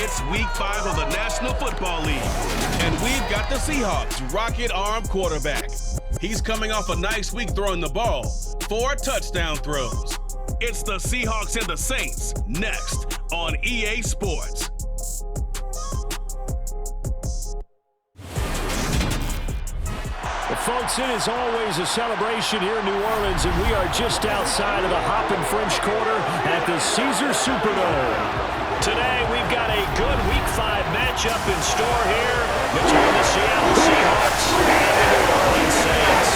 It's Week 5 of the National Football League, and we've got the Seahawks rocket-arm quarterback. He's coming off a nice week throwing the ball, 4 touchdown throws. It's the Seahawks and the Saints next on EA Sports. Well, folks, it is always a celebration here in New Orleans, and we are just outside of the Hoppin' French Quarter at the Caesars Superdome. Today, we've got a good Week 5 matchup in store here between the Seattle Seahawks and the New Orleans Saints.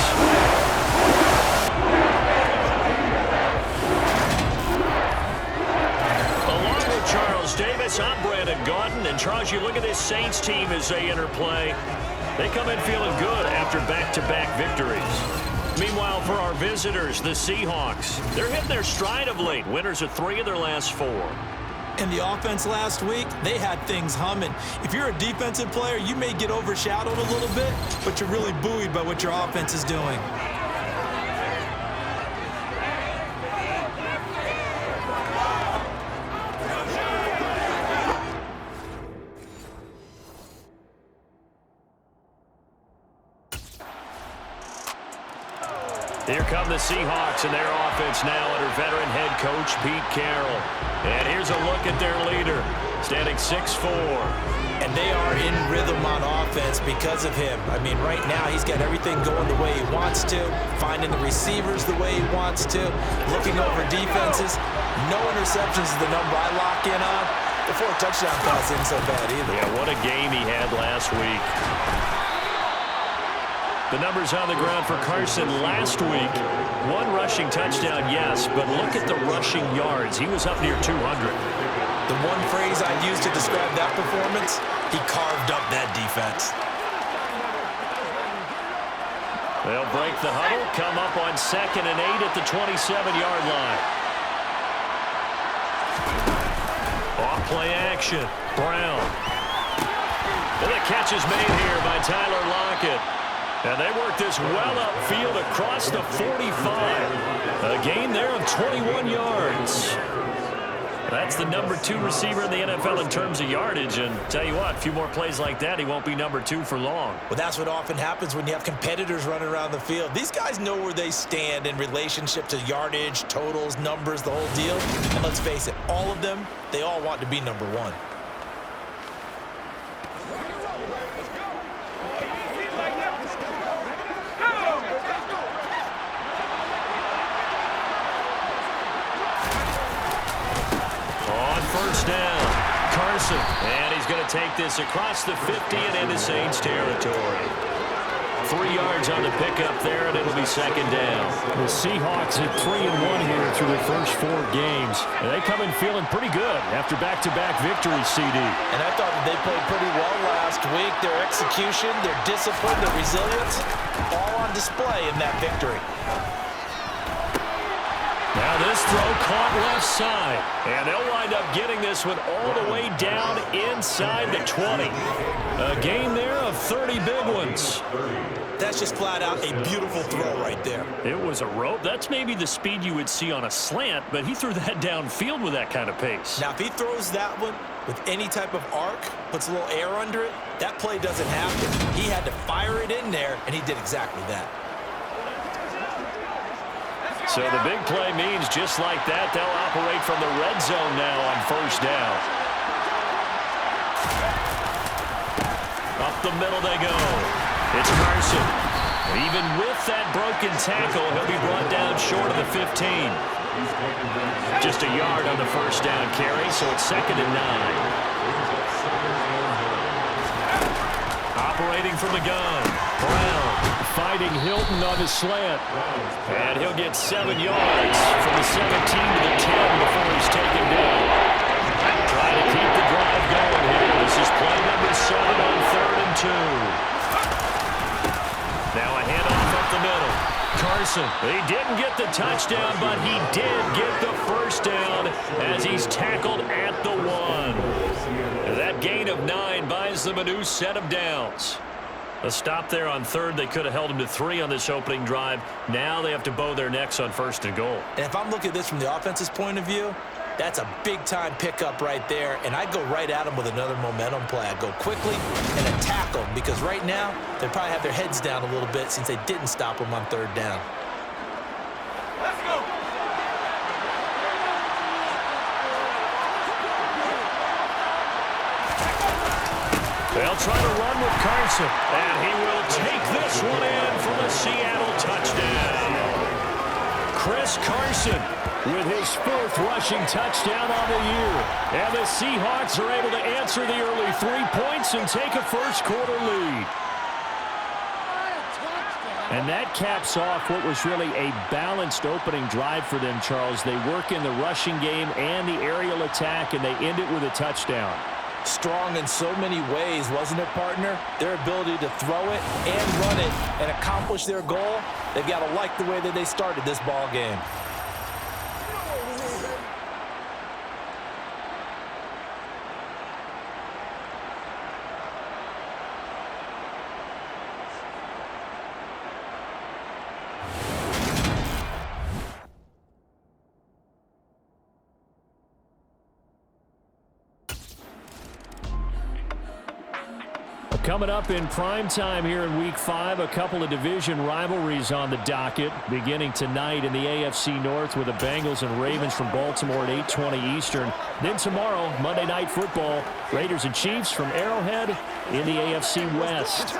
Along with Charles Davis, I'm Brandon Gaudin, and Charles, you look at this Saints team as they interplay. They come in feeling good after back-to-back victories. Meanwhile, for our visitors, the Seahawks, they're hitting their stride of late. Winners of 3 of their last 4. In the offense last week, they had things humming. If you're a defensive player, you may get overshadowed a little bit, but you're really buoyed by what your offense is doing. Here come the Seahawks and their offense now under veteran head coach Pete Carroll. And here's a look at their leader, standing 6'4". And they are in rhythm on offense because of him. I mean, right now he's got everything going the way he wants to, finding the receivers the way he wants to, looking over defenses. No interceptions is the number I lock in on. The 4 touchdown pass isn't so bad either. Yeah, what a game he had last week. The numbers on the ground for Carson last week. 1 rushing touchdown, yes, but look at the rushing yards. He was up near 200. The one phrase I'd use to describe that performance, he carved up that defense. They'll break the huddle, come up on 2nd and 8 at the 27-yard line. Off play action, Brown. And the catch is made here by Tyler Lockett. And they work this well upfield across the 45. A gain there of 21 yards. That's the number 2 receiver in the NFL in terms of yardage. And tell you what, a few more plays like that, he won't be number 2 for long. Well, that's what often happens when you have competitors running around the field. These guys know where they stand in relationship to yardage, totals, numbers, the whole deal. And let's face it, all of them, they all want to be number 1. First down, Carson, and he's going to take this across the 50 and into Saints territory. 3 yards on the pickup there, and it'll be 2nd down. The Seahawks at 3-1 here through their first 4 games. And they come in feeling pretty good after back-to-back victories, CD. And I thought that they played pretty well last week. Their execution, their discipline, their resilience, all on display in that victory. Now this throw caught left side, and they'll wind up getting this one all the way down inside the 20. A gain there of 30 big ones. That's just flat out a beautiful throw right there. It was a rope. That's maybe the speed you would see on a slant, but he threw that downfield with that kind of pace. Now if he throws that one with any type of arc, puts a little air under it, that play doesn't happen. He had to fire it in there, and he did exactly that. So the big play means just like that, they'll operate from the red zone now on first down. Up the middle they go. It's Carson. Even with that broken tackle, he'll be brought down short of the 15. Just a yard on the first down carry, so it's 2nd and 9. Operating from the gun, Brown fighting Hilton on his slant. And he'll get 7 yards from the 17 to the 10 before he's taken down. Trying to keep the drive going here. This is play number 7 on 3rd and 2. Now a handoff up the middle. Carson, he didn't get the touchdown, but he did get the first down as he's tackled at the 1. That gain of 9 buys them a new set of downs. A stop there on 3rd. They could have held him to 3 on this opening drive. Now they have to bow their necks on 1st and goal. And if I'm looking at this from the offense's point of view, That's a big-time pickup right there, and I go right at him with another momentum play. I go quickly and attack them because right now they probably have their heads down a little bit since they didn't stop them on third down. Let's go. They'll try to run with Carson, and he will take this one in for the Seattle touchdown. Chris Carson with his 4th rushing touchdown on the year. And the Seahawks are able to answer the early 3 points and take a first-quarter lead. And that caps off what was really a balanced opening drive for them, Charles. They work in the rushing game and the aerial attack, and they end it with a touchdown. Strong in so many ways, wasn't it, partner? Their ability to throw it and run it and accomplish their goal, they've got to like the way that they started this ball game. Coming up in prime time here in Week 5, a couple of division rivalries on the docket, beginning tonight in the AFC North with the Bengals and Ravens from Baltimore at 8:20 Eastern. Then tomorrow, Monday Night Football, Raiders and Chiefs from Arrowhead in the AFC West.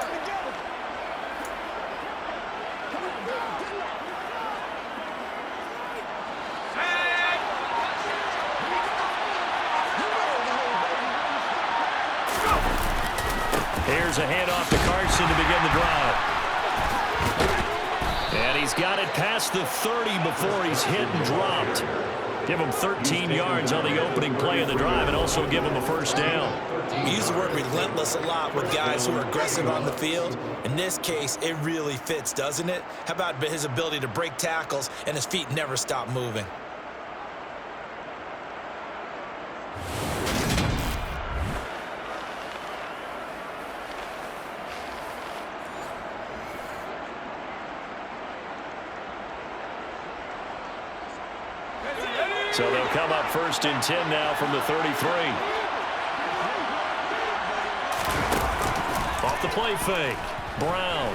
Here's a handoff to Carson to begin the drive. And he's got it past the 30 before he's hit and dropped. Give him 13 yards on the opening play of the drive and also give him a first down. We use the word relentless a lot with guys who are aggressive on the field. In this case, it really fits, doesn't it? How about his ability to break tackles and his feet never stop moving? So they'll come up 1st and 10 now from the 33. Off the play fake. Brown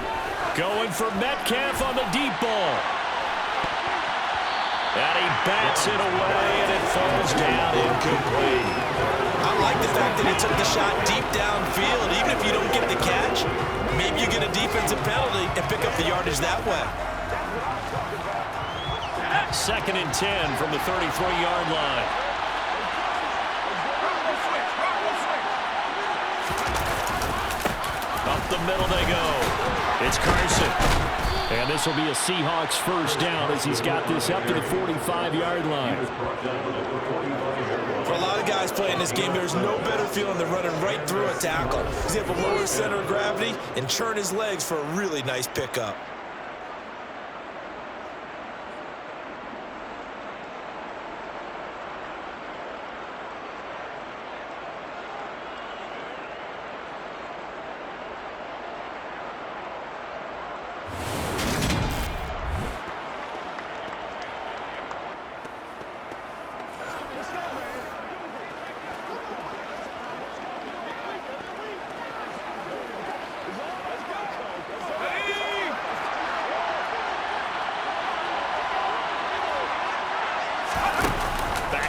going for Metcalf on the deep ball. And he bats it away, and it falls down incomplete. I like the fact that he took the shot deep downfield. Even if you don't get the catch, maybe you get a defensive penalty and pick up the yardage that way. 2nd and 10 from the 33-yard line. Up the middle they go. It's Carson. And this will be a Seahawks first down as he's got this up to the 45-yard line. For a lot of guys playing this game, there's no better feeling than running right through a tackle. He's able to lower his center of gravity and churn his legs for a really nice pickup.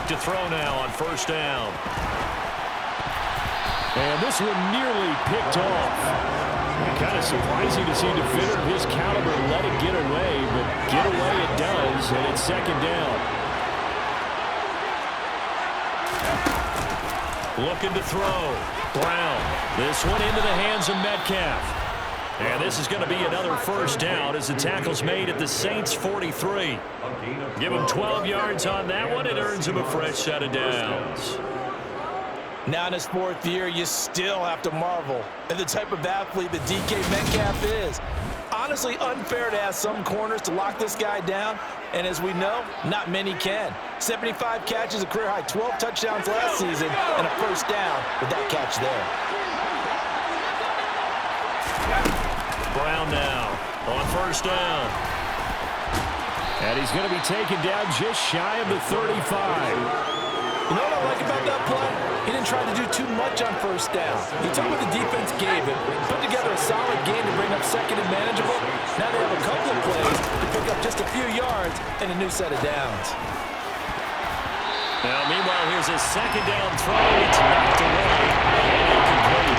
To throw now on 1st down. And this one nearly picked off. Kind of surprising to see a defender of his caliber let it get away, but get away it does, and it's 2nd down. Looking to throw. Brown. This one into the hands of Metcalf. And this is going to be another first down as the tackle's made at the Saints' 43. Give him 12 yards on that one. It earns him a fresh set of downs. Now in his 4th year, you still have to marvel at the type of athlete that DK Metcalf is. Honestly, unfair to ask some corners to lock this guy down. And as we know, not many can. 75 catches, a career high 12 touchdowns last season, and a first down with that catch there. Brown now on 1st down. And he's going to be taken down just shy of the 35. You know what I like about that play? He didn't try to do too much on first down. He took what the defense gave him, put together a solid game to bring up second and manageable. Now they have a couple of plays to pick up just a few yards and a new set of downs. Now, meanwhile, here's his second down throw. It's knocked away and incomplete.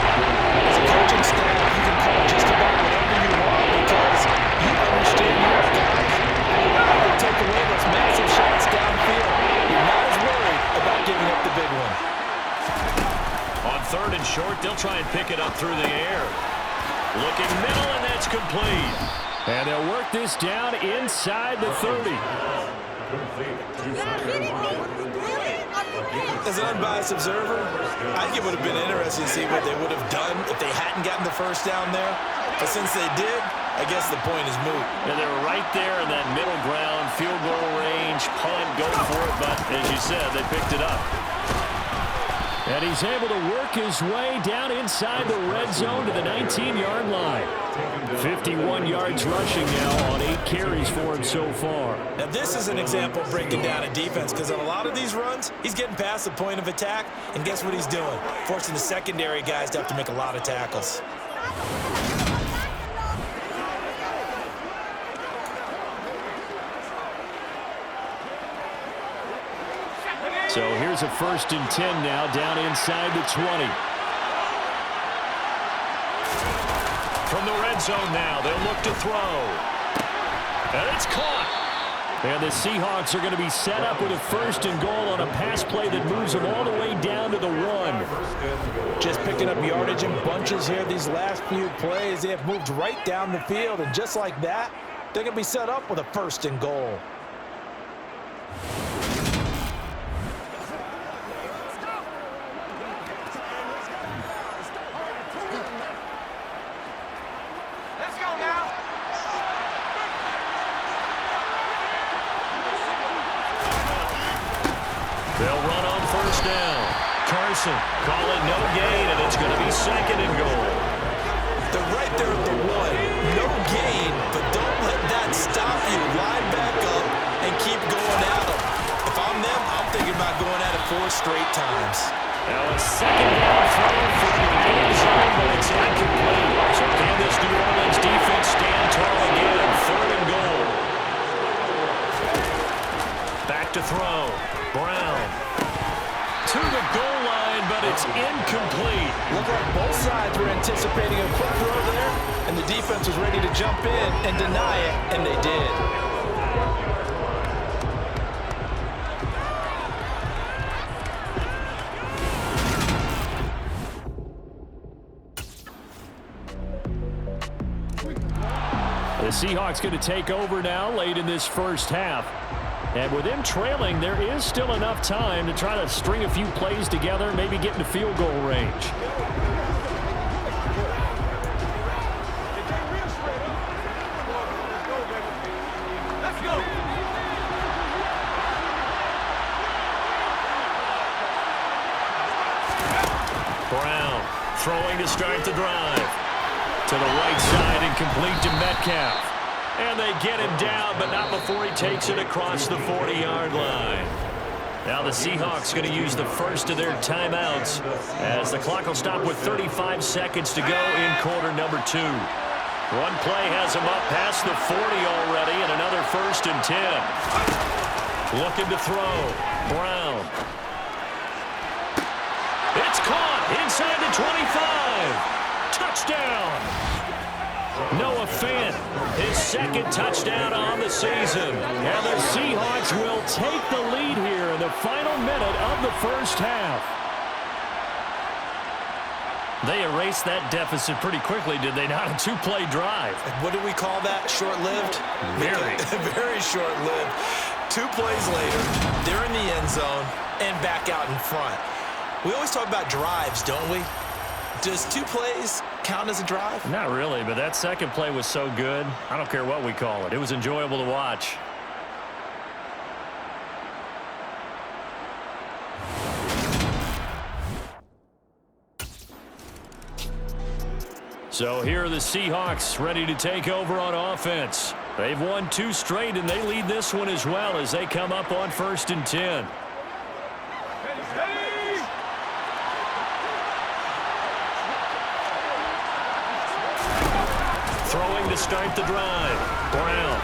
As a coaching staff, you can call just about whatever you want because you understand your guys. You're able to take away those massive shots downfield. You're not as worried about giving up the big one. On third and short, they'll try and pick it up through the air. Looking middle, and that's complete. And they'll work this down inside the 30. As an unbiased observer, I think it would have been interesting to see what they would have done if they hadn't gotten the first down there. But since they did, I guess the point is moot. And they're right there in that middle ground, field goal range, punt, go for it. But as you said, they picked it up. And he's able to work his way down inside the red zone to the 19-yard line. 51 yards rushing now on 8 carries for him so far. Now this is an example of breaking down a defense because on a lot of these runs, he's getting past the point of attack, and guess what he's doing? Forcing the secondary guys to have to make a lot of tackles. So here's a 1st and 10 now down inside the 20. From the red zone now, they'll look to throw. And it's caught. And the Seahawks are going to be set up with a 1st and goal on a pass play that moves them all the way down to the 1. Just picking up yardage in bunches here these last few plays. They have moved right down the field, and just like that, they're going to be set up with a 1st and goal. They'll run on 1st down. Carson, call it no gain, and it's going to be 2nd and goal. They're right there at the 1. No gain, but don't let that stop you. Line back up and keep going at them. If I'm them, I'm thinking about going at it 4 straight times. Now a 2nd down throw for the end zone, but it's incomplete. So can this New Orleans defense stand tall again? 3rd and goal. Back to throw. Brown to the goal line, but it's incomplete. Looked like both sides were anticipating a quick throw there, and the defense was ready to jump in and deny it, and they did. The Seahawks going to take over now late in this first half. And with them trailing, there is still enough time to try to string a few plays together, maybe get into field goal range. Let's go. Brown throwing to start the drive. To the right side and complete to Metcalf. And they get him down, but not before he takes it across the 40-yard line. Now the Seahawks going to use the first of their timeouts as the clock will stop with 35 seconds to go in quarter number 2. One play has him up past the 40 already, and another 1st and 10. Looking to throw. Brown. It's caught inside the 25. Touchdown. Noah Fant, his 2nd touchdown on the season. And the Seahawks will take the lead here in the final minute of the first half. They erased that deficit pretty quickly, did they not? A 2-play drive. What do we call that? Short-lived? Very. Very short-lived. 2 plays later, they're in the end zone and back out in front. We always talk about drives, don't we? Does 2 plays count as a drive? Not really, but that 2nd play was so good. I don't care what we call it. It was enjoyable to watch. So here are the Seahawks ready to take over on offense. They've won 2 straight, and they lead this one as well as they come up on 1st and 10. to start the drive. Brown.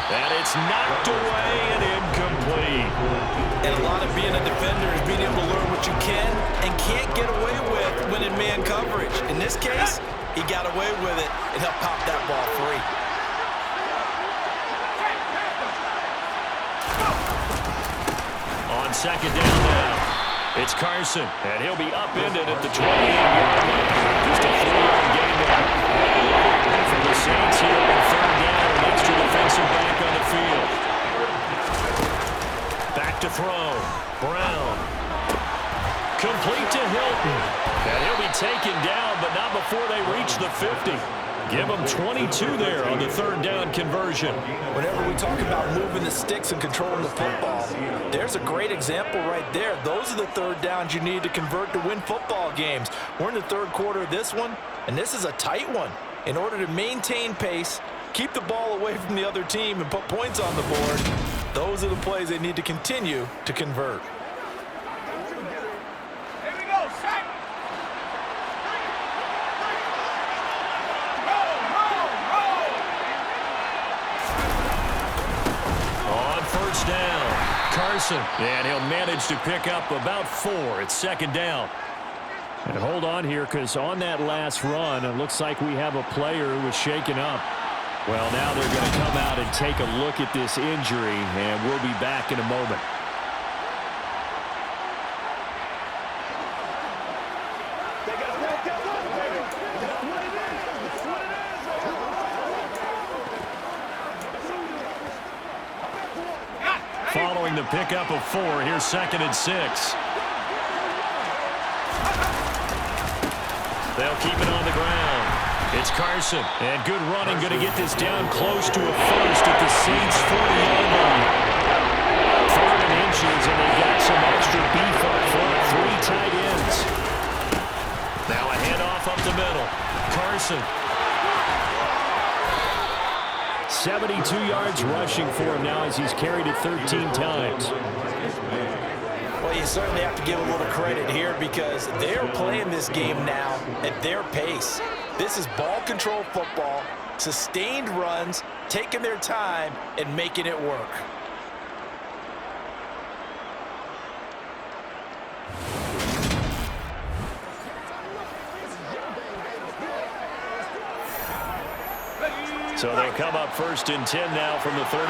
And it's knocked away and incomplete. And a lot of being a defender is being able to learn what you can and can't get away with when in man coverage. In this case, he got away with it and he'll pop that ball free. On second down now, it's Carson, and he'll be upended at the 28-yard line. Just a 3-yard gain there. And for the Saints here on third down, an extra defensive back on the field. Back to throw. Brown. Complete to Hilton. And he'll be taken down, but not before they reach the 50. Give him 22 there on the third down conversion. Whenever we talk about moving the sticks and controlling the football, there's a great example right there. Those are the third downs you need to convert to win football games. We're in the third quarter of this one, and this is a tight one. In order to maintain pace, keep the ball away from the other team, and put points on the board, those are the plays they need to continue to convert. Here we go, sack. On first down, Carson. And he'll manage to pick up about 4 at second down. And hold on here, because on that last run, it looks like we have a player who was shaken up. Well, now they're going to come out and take a look at this injury, and we'll be back in a moment. Following the pickup of 4, here's 2nd and 6. They'll keep it on the ground. It's Carson, and good running, going to get this down close to a first at the Saints' 40-yard line. 3rd and inches, and they've got some extra beef up front. 3 tight ends. Now a handoff up the middle. Carson. 72 yards rushing for him now as he's carried it 13 times. Well, you certainly have to give a little credit here because they're playing this game now at their pace. This is ball control football, sustained runs, taking their time, and making it work. So they'll come up 1st and 10 now from the 33.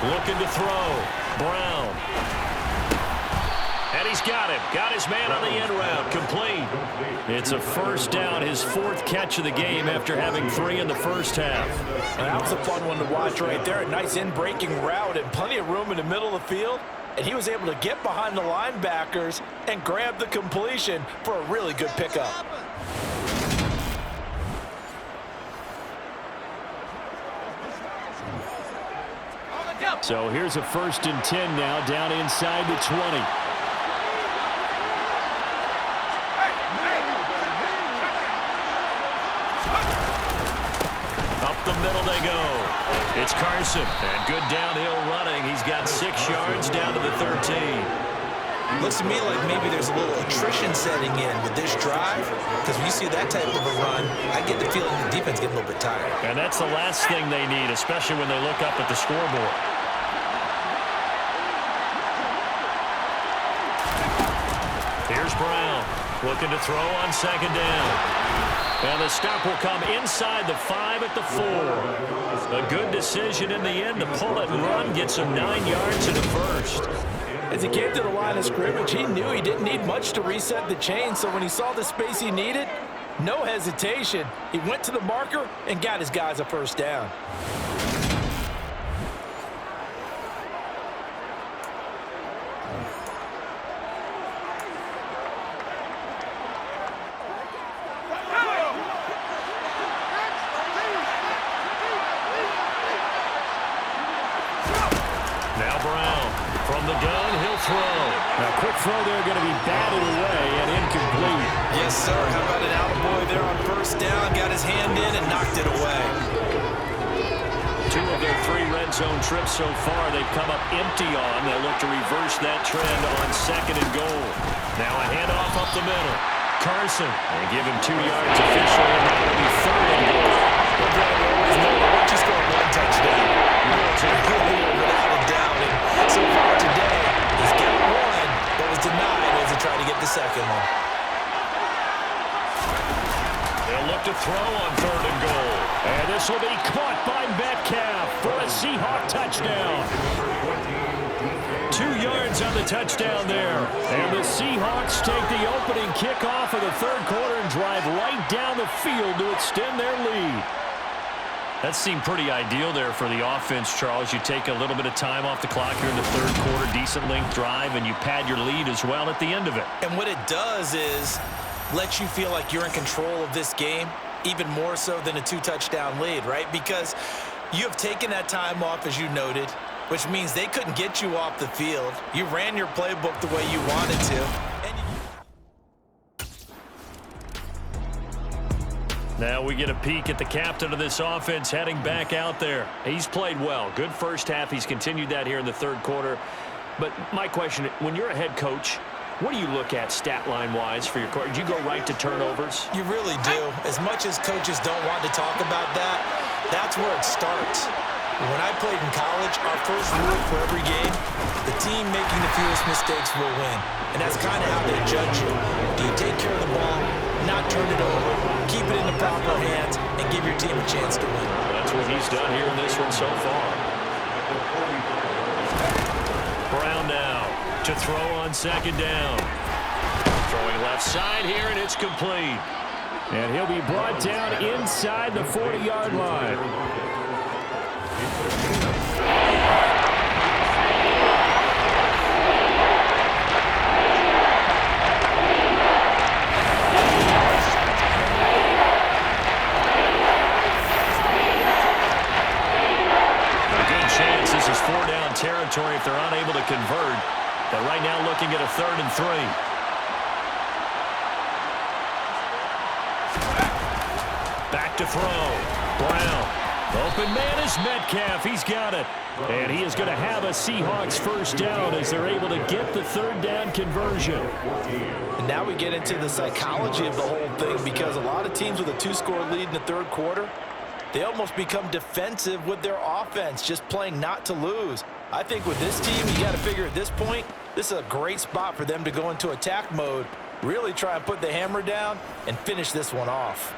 Looking to throw. Brown. And he's got him. Got his man on the end route. Complete. It's a first down, his 4th catch of the game after having 3 in the first half. That was a fun one to watch right there. A nice in-breaking route and plenty of room in the middle of the field. And he was able to get behind the linebackers and grab the completion for a really good pickup. So here's a 1st and 10 now, down inside the 20. Up the middle they go. It's Carson, and good downhill running. He's got 6 yards down to the 13. Looks to me like maybe there's a little attrition setting in with this drive, because when you see that type of a run, I get the feeling the defense getting a little bit tired. And that's the last thing they need, especially when they look up at the scoreboard. Here's Brown, looking to throw on 2nd down. And the stop will come inside the 5 at the 4. A good decision in the end to pull it and run, get some 9 yards in a first. As he came to the line of scrimmage, he knew he didn't need much to reset the chain, so when he saw the space he needed, no hesitation. He went to the marker and got his guys a first down. Quick throw there, going to be batted away and incomplete. Yes, sir. How about an attaboy there on first down? Got his hand in and knocked it away. 2 of their 3 red zone trips so far, they've come up empty on. They'll look to reverse that trend on 2nd and goal. Now a handoff up the middle. Carson, they give him 2 yards officially, and that will be 3rd and goal. Once you score 1 touchdown, you're without a doubt. And so far today, he's got 1, but was denied as he tried to get the 2nd one. They'll look to throw on 3rd and goal. And this will be caught by Metcalf for a Seahawk touchdown. 2 yards on the touchdown there. And the Seahawks take the opening kickoff of the 3rd quarter and drive right down the field to extend their lead. That seemed pretty ideal there for the offense, Charles. You take a little bit of time off the clock here in the 3rd quarter, decent length drive, and you pad your lead as well at the end of it. And what it does is let you feel like you're in control of this game, even more so than a 2-touchdown lead, right? Because you have taken that time off, as you noted, which means they couldn't get you off the field. You ran your playbook the way you wanted to. Now we get a peek at the captain of this offense heading back out there. He's played well. Good first half. He's continued that here in the 3rd quarter. But my question, when you're a head coach, what do you look at stat line-wise for your quarterback? Do you go right to turnovers? You really do. As much as coaches don't want to talk about that, that's where it starts. When I played in college, our first rule for every game, the team making the fewest mistakes will win. And that's kind of how they judge you. Do you take care of the ball, not turn it over, keep it in the proper hands, and give your team a chance to win? That's what he's done here in this one so far. Brown now to throw on 2nd down. Throwing left side here, and it's complete. And he'll be brought down inside the 40-yard line. This is 4-down territory if they're unable to convert. But right now looking at a 3rd and 3. Back to throw. Brown. Open man is Metcalf. He's got it. And he is going to have a Seahawks 1st down as they're able to get the 3rd down conversion. And now we get into the psychology of the whole thing, because a lot of teams with a 2-score lead in the 3rd quarter, they almost become defensive with their offense, just playing not to lose. I think with this team, you got to figure at this point, this is a great spot for them to go into attack mode, really try and put the hammer down and finish this one off.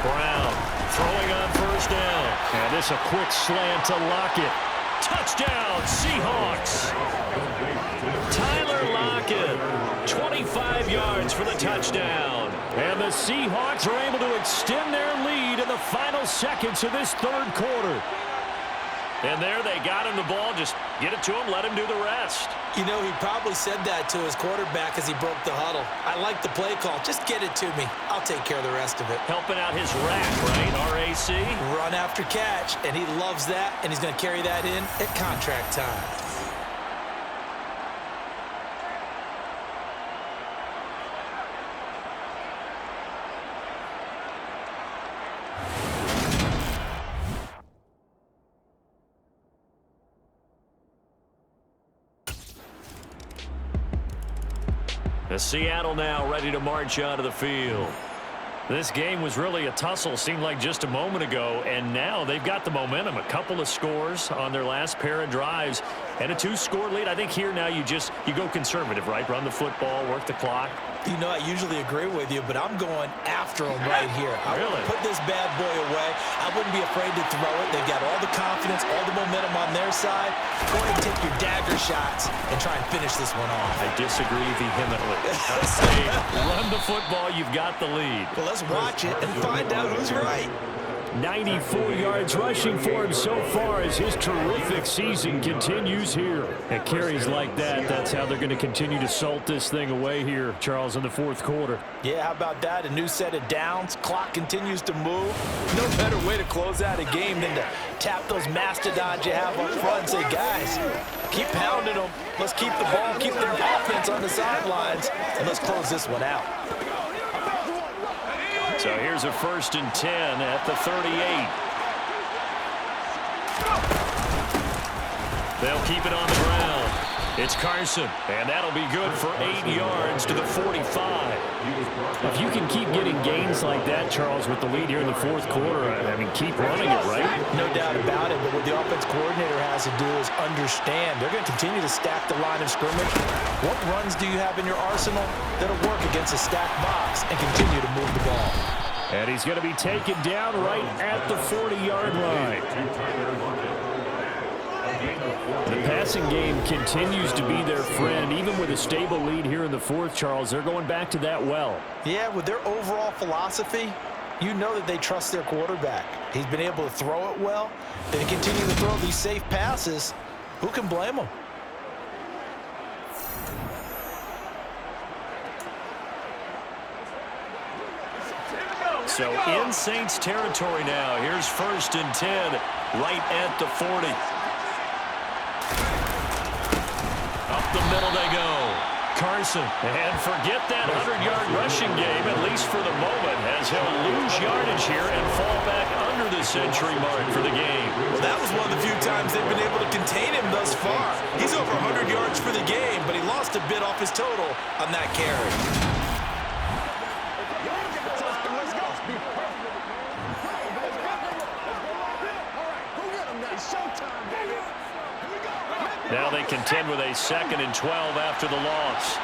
Brown throwing on 1st down. And this a quick slant to Lockett. Touchdown, Seahawks. Tyler Lockett, 25 yards for the touchdown. And the Seahawks are able to extend their lead in the final seconds of this 3rd quarter. And there they got him the ball. Just get it to him, let him do the rest. You know, he probably said that to his quarterback as he broke the huddle. I like the play call. Just get it to me. I'll take care of the rest of it. Helping out his rack, right? RAC. Run after catch, and he loves that, and he's going to carry that in at contract time. Seattle now ready to march out of the field. This game was really a tussle, seemed like just a moment ago, and now they've got the momentum. A couple of scores on their last pair of drives and a 2-score lead. I think here now you go conservative, right? Run the football, work the clock. You know, I usually agree with you, but I'm going after him right here. I want to put this bad boy away. I wouldn't be afraid to throw it. They've got all the confidence, all the momentum on their side. Go ahead and take your dagger shots and try and finish this one off. I disagree vehemently. I say run the football. You've got the lead. Well, let's watch it and find out who's right. 94 yards rushing for him so far as his terrific season continues here. At carries like that, that's how they're going to continue to salt this thing away here, Charles, in the fourth quarter. Yeah, how about that? A new set of downs. Clock continues to move. No better way to close out a game than to tap those mastodons you have up front and say, guys, keep pounding them. Let's keep the ball, keep their offense on the sidelines, and let's close this one out. So here's a 1st and 10 at the 38. They'll keep it on the ground. It's Carson, and that'll be good for 8 yards to the 45. If you can keep getting gains like that, Charles, with the lead here in the fourth quarter, I mean, keep running it, right? No doubt about it, but what the offense coordinator has to do is understand. They're going to continue to stack the line of scrimmage. What runs do you have in your arsenal that'll work against a stacked box and continue to move the ball? And he's going to be taken down right at the 40-yard line. The passing game continues to be their friend. Even with a stable lead here in the fourth, Charles, they're going back to that well. Yeah, with their overall philosophy, you know that they trust their quarterback. He's been able to throw it well. They continue to throw these safe passes. Who can blame them? So in Saints territory now. Here's 1st and 10 right at the 40. Up the middle they go. Carson. And forget that 100-yard rushing game, at least for the moment, as he'll lose yardage here and fall back under the century mark for the game. Well, that was one of the few times they've been able to contain him thus far. He's over 100 yards for the game, but he lost a bit off his total on that carry. Now they contend with a 2nd and 12 after the loss.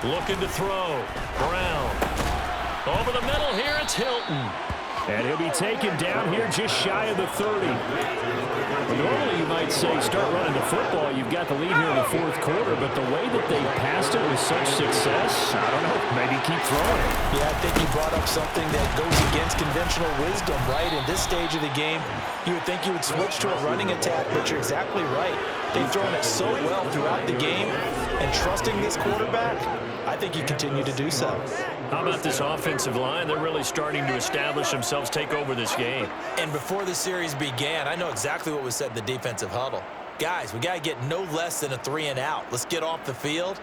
Looking to throw. Brown. Over the middle here, it's Hilton. And he'll be taken down here just shy of the 30. Well, normally you might say start running the football. You've got the lead here in the fourth quarter, but the way that they passed it with such success, I don't know, maybe keep throwing it. Yeah, I think you brought up something that goes against conventional wisdom, right? In this stage of the game, you would think you would switch to a running attack, but you're exactly right. They've thrown it so well throughout the game, and trusting this quarterback, I think you continue to do so. How about this offensive line? They're really starting to establish themselves, take over this game. And before the series began, I know exactly what was said in the defensive huddle. Guys, we got to get no less than a 3 and out. Let's get off the field.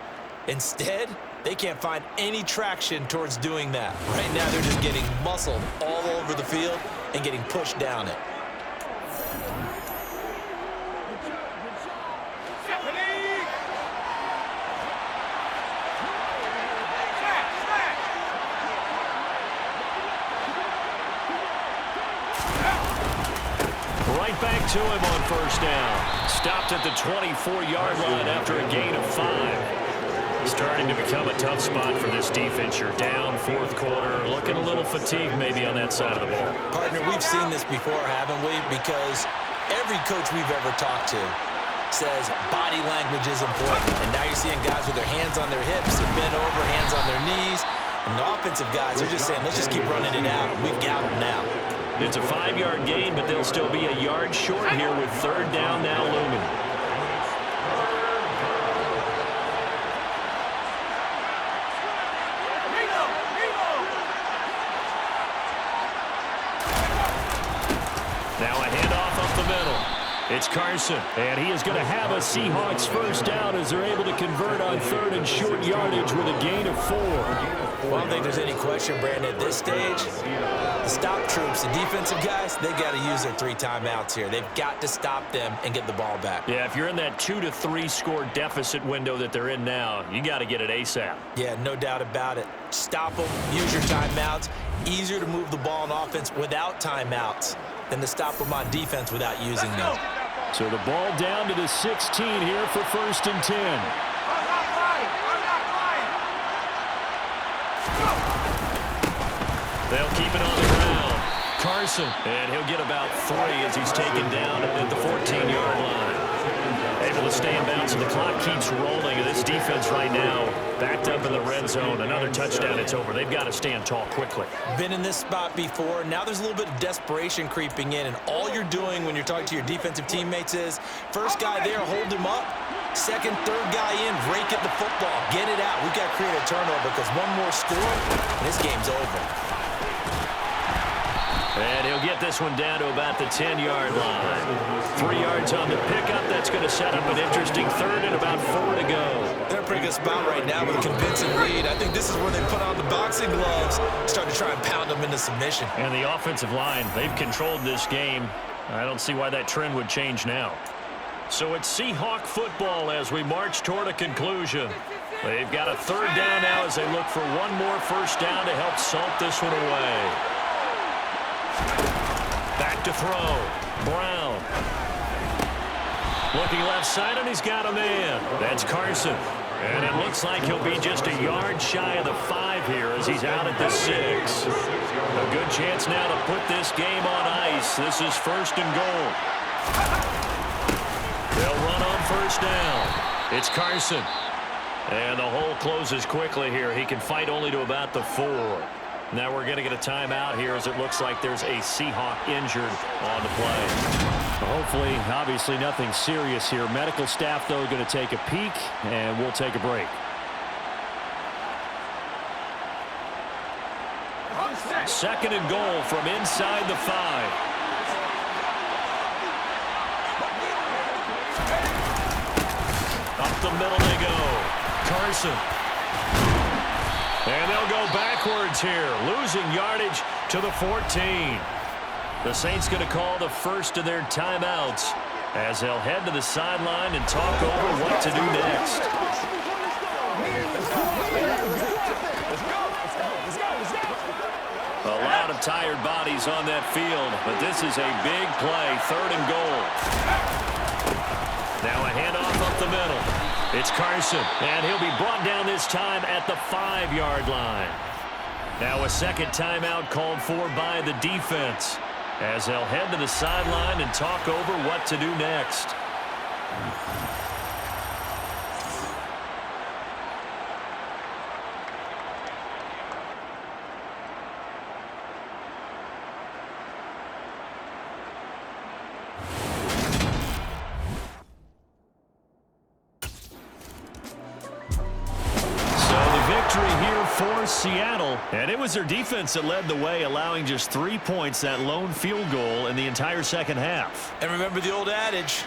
Instead, they can't find any traction towards doing that. Right now, they're just getting muscled all over the field and getting pushed down it. Right back to him on 1st down. Stopped at the 24-yard line after a gain of 5. Starting to become a tough spot for this defense. You're down fourth quarter, looking a little fatigued maybe on that side of the ball. Partner, we've seen this before, haven't we? Because every coach we've ever talked to says body language is important. And now you're seeing guys with their hands on their hips and bent over, hands on their knees. And the offensive guys are just saying, let's just keep running it out. We've got them now. It's a 5-yard gain, but they'll still be a yard short here with 3rd down now looming. Now a handoff up the middle. It's Carson, and he is going to have a Seahawks 1st down as they're able to convert on 3rd and short yardage with a gain of 4. Well, I don't think there's any question, Brandon, at this stage, the stop troops, the defensive guys, they got to use their 3 timeouts here. They've got to stop them and get the ball back. Yeah, if you're in that 2 to 3 score deficit window that they're in now, you got to get it ASAP. Yeah, no doubt about it. Stop them, use your timeouts. Easier to move the ball on offense without timeouts than to stop them on defense without using them. So the ball down to the 16 here for 1st and 10. They'll keep it on the ground. Carson, and he'll get about 3 as he's taken down at the 14-yard line. Able to stay in bounds, and the clock keeps rolling. And this defense right now backed up in the red zone. Another touchdown, it's over. They've got to stand tall quickly. Been in this spot before. Now there's a little bit of desperation creeping in, and all you're doing when you're talking to your defensive teammates is first guy there, hold him up. Second, third guy in, rake at the football. Get it out. We've got to create a turnover because one more score, and this game's over. And he'll get this one down to about the 10-yard line. 3 yards on the pickup. That's going to set up an interesting third and about 4 to go. They're in a pretty good spot right now with a convincing lead. I think this is where they put on the boxing gloves, start to try and pound them into submission. And the offensive line, they've controlled this game. I don't see why that trend would change now. So it's Seahawk football as we march toward a conclusion. They've got a third down now as they look for one more first down to help salt this one away. Back to throw. Brown. Looking left side, and he's got a man. That's Carson. And it looks like he'll be just a yard shy of the 5 here as he's out at the 6. A good chance now to put this game on ice. This is first and goal. They'll run on first down. It's Carson. And the hole closes quickly here. He can fight only to about the 4. Now we're going to get a timeout here as it looks like there's a Seahawk injured on the play. Hopefully, obviously nothing serious here. Medical staff, though, going to take a peek, and we'll take a break. Second and goal from inside the 5. Up the middle they go. Carson. And they'll go backwards here, losing yardage to the 14. The Saints going to call the first of their timeouts as they'll head to the sideline and talk over what to do next. A lot of tired bodies on that field, but this is a big play, third and goal. Now a handoff up the middle. It's Carson, and he'll be brought down this time at the 5-yard line. Now a second timeout called for by the defense as they'll head to the sideline and talk over what to do next. For Seattle, and it was their defense that led the way, allowing just 3 points, that lone field goal in the entire second half. And remember the old adage,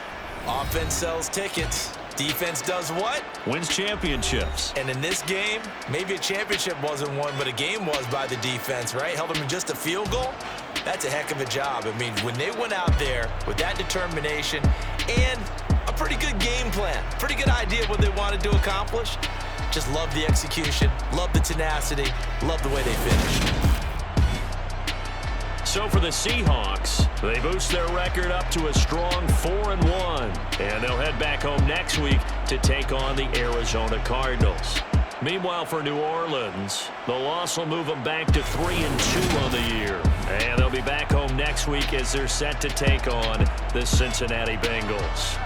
offense sells tickets, defense does what? Wins championships. And in this game, maybe a championship wasn't won, but a game was by the defense, right? Held them in just a field goal. That's a heck of a job. I mean, when they went out there with that determination and a pretty good game plan, pretty good idea what they wanted to accomplish, just love the execution, love the tenacity, love the way they finished. So for the Seahawks, they boost their record up to a strong 4-1, and they'll head back home next week to take on the Arizona Cardinals. Meanwhile, for New Orleans, the loss will move them back to 3-2 on the year, and they'll be back home next week as they're set to take on the Cincinnati Bengals.